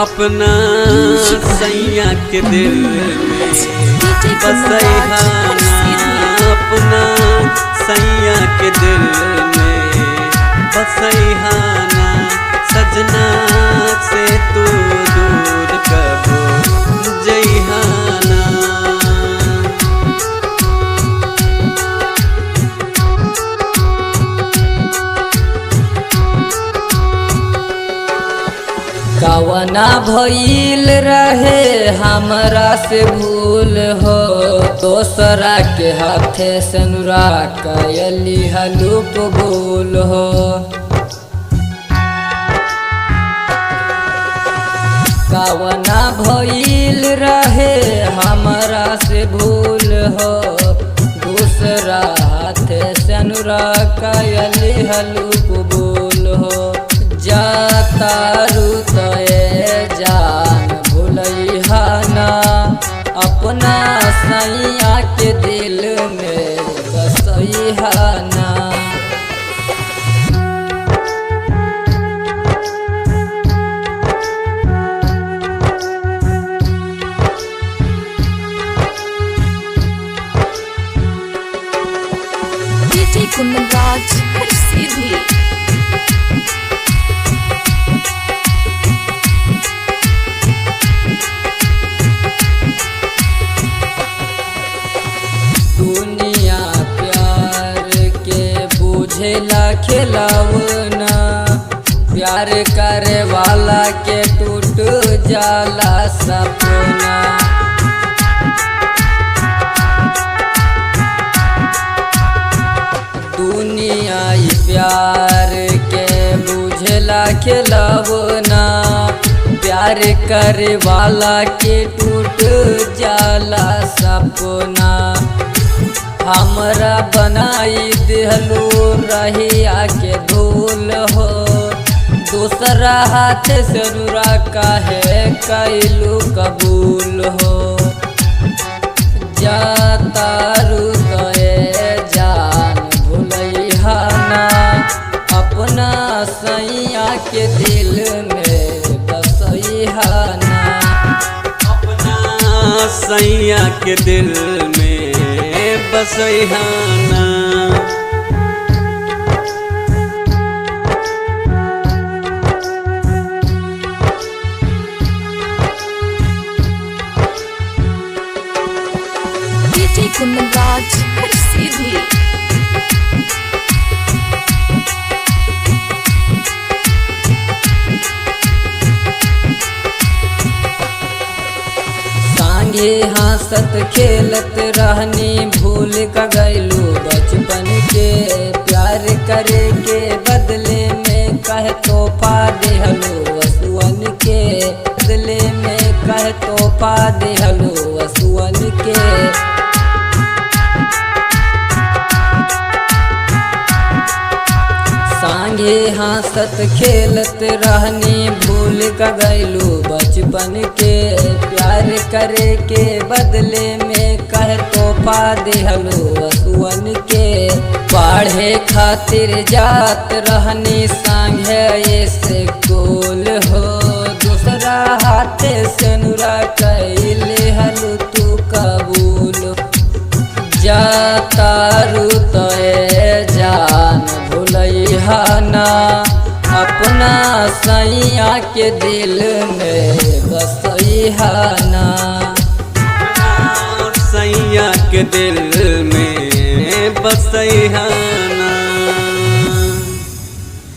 अपना सैया के दिल में बसैहाना, अपना सैया के दिल में बसैहाना। सजना से तू दूर कबो जइहाना। कवना भइल रहे हमरा से भूल हो, दोसरा के हाथे सनुरा कयली हलूप भूल हो। कवना भइल रहे हमरा से भूल हो, दूसरा हाथे सनुरा कयली हलूप भूल हो। जातारू तोए जान भूलैहाना, अपना सैया के दिल में बसैहाना। DJ कुंदनराज सीधी दुनिया प्यार के बुझेला खिलौना, प्यार करे वाला के टूट जाला सपना। दुनिया प्यार के बुझेला खिलौना, प्यार करे वाला के टूट जाला सपना। हमरा बनाई दिहलू रहिया के धूल हो, दूसरा हाथ से नुरा काहे कैलू कबूल हो। जातारू तोए जान भूलैहाना, अपना सैया के दिल में बसैहाना। अपना सैया के दिल में बसैहाना। DJ कुंदनराज सीधी संगे हंसत खेलत रहनी, भूल का गैलू बचपन के। प्यार करे के बदले में कह तोहफा देहलू वसुअन के, बदले में कह तोहफा देहलू वसुअन के। संगे हंसत खेलत रहनी, भूल का गैलू बचपन के। प्यार करे के बदले में कह तोहफा देहलू वसुअन के। पढ़े खातिर जात रहनी संगे ऐसे कोल हो, दूसरा हाथे से नुरा कैले हलू तू कबूल। जातारू तोए जान भूलैहाना, अपना सैया के दिल में बसैहाना। सैया के दिल में बसैहाना।